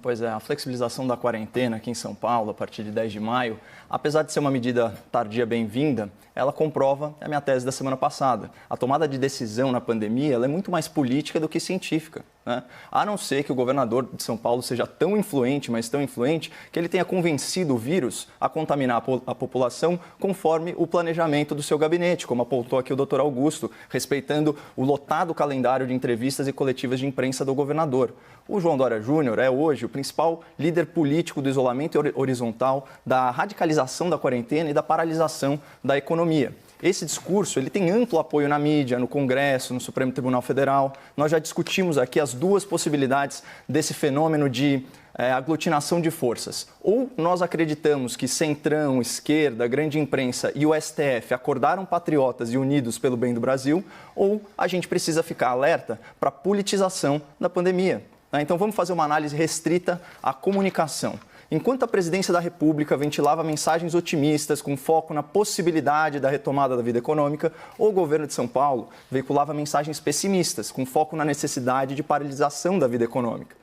Pois é, a flexibilização da quarentena aqui em São Paulo, a partir de 10 de maio, apesar de ser uma medida tardia bem-vinda, ela comprova a minha tese da semana passada. A tomada de decisão na pandemia ela é muito mais política do que científica, né? A não ser que o governador de São Paulo seja tão influente, mas tão influente, que ele tenha convencido o vírus a contaminar a população conforme o planejamento do seu gabinete, como apontou aqui o doutor Augusto, respeitando o lotado calendário de entrevistas e coletivas de imprensa do governador. O João Dória Júnior é hoje o principal líder político do isolamento horizontal, da radicalização da quarentena e da paralisação da economia. Esse discurso ele tem amplo apoio na mídia, no Congresso, no Supremo Tribunal Federal. Nós já discutimos aqui as duas possibilidades desse fenômeno de aglutinação de forças. Ou nós acreditamos que Centrão, esquerda, grande imprensa e o STF acordaram patriotas e unidos pelo bem do Brasil, ou a gente precisa ficar alerta para a politização da pandemia. Então vamos fazer uma análise restrita à comunicação. Enquanto a presidência da República ventilava mensagens otimistas com foco na possibilidade da retomada da vida econômica, o governo de São Paulo veiculava mensagens pessimistas com foco na necessidade de paralisação da vida econômica.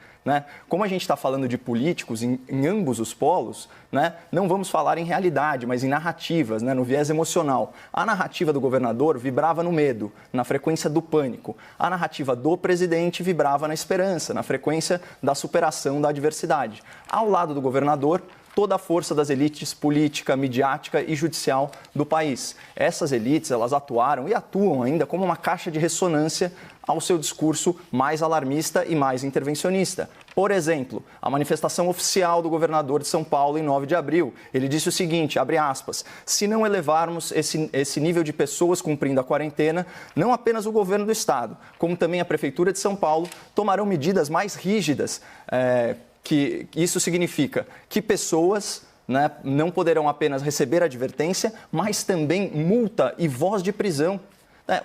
Como a gente está falando de políticos em ambos os polos, não vamos falar em realidade, mas em narrativas, no viés emocional. A narrativa do governador vibrava no medo, na frequência do pânico. A narrativa do presidente vibrava na esperança, na frequência da superação da adversidade. Ao lado do governador, toda a força das elites política, midiática e judicial do país. Essas elites, elas atuaram e atuam ainda como uma caixa de ressonância ao seu discurso mais alarmista e mais intervencionista. Por exemplo, a manifestação oficial do governador de São Paulo em 9 de abril. Ele disse o seguinte, abre aspas, se não elevarmos esse nível de pessoas cumprindo a quarentena, não apenas o governo do estado, como também a Prefeitura de São Paulo, tomarão medidas mais rígidas, que isso significa que pessoas não poderão apenas receber advertência, mas também multa e voz de prisão.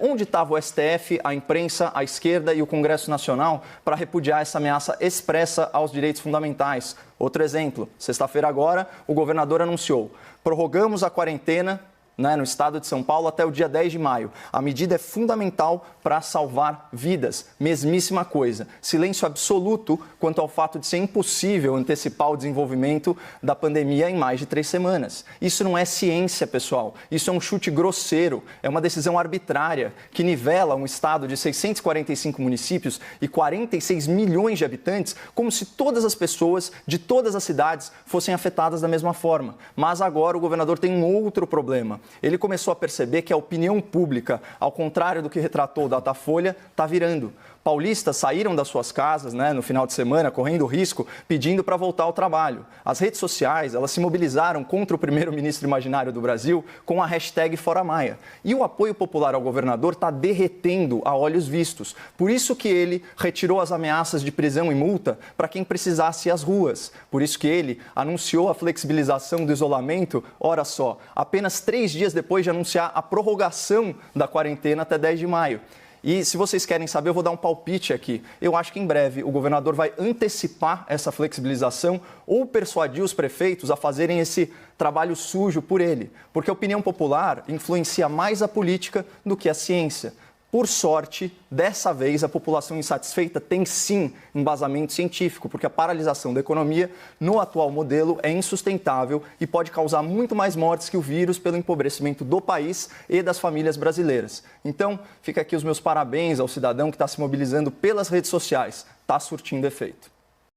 Onde estava o STF, a imprensa, a esquerda e o Congresso Nacional para repudiar essa ameaça expressa aos direitos fundamentais? Outro exemplo, sexta-feira agora, o governador anunciou, prorrogamos a quarentena no estado de São Paulo até o dia 10 de maio. A medida é fundamental para salvar vidas. Mesmíssima coisa. Silêncio absoluto quanto ao fato de ser impossível antecipar o desenvolvimento da pandemia em mais de 3 semanas. Isso não é ciência, pessoal. Isso é um chute grosseiro. É uma decisão arbitrária que nivela um estado de 645 municípios e 46 milhões de habitantes como se todas as pessoas de todas as cidades fossem afetadas da mesma forma. Mas agora o governador tem um outro problema. Ele começou a perceber que a opinião pública, ao contrário do que retratou o Datafolha, está virando. Paulistas saíram das suas casas no final de semana, correndo risco, pedindo para voltar ao trabalho. As redes sociais, elas se mobilizaram contra o primeiro-ministro imaginário do Brasil com a hashtag Fora Maia. E o apoio popular ao governador está derretendo a olhos vistos. Por isso que ele retirou as ameaças de prisão e multa para quem precisasse ir às ruas. Por isso que ele anunciou a flexibilização do isolamento, ora só, apenas 3 dias depois de anunciar a prorrogação da quarentena até 10 de maio. E se vocês querem saber, eu vou dar um palpite aqui. Eu acho que em breve o governador vai antecipar essa flexibilização ou persuadir os prefeitos a fazerem esse trabalho sujo por ele. Porque a opinião popular influencia mais a política do que a ciência. Por sorte, dessa vez, a população insatisfeita tem sim embasamento científico, porque a paralisação da economia no atual modelo é insustentável e pode causar muito mais mortes que o vírus pelo empobrecimento do país e das famílias brasileiras. Então, fica aqui os meus parabéns ao cidadão que está se mobilizando pelas redes sociais. Está surtindo efeito.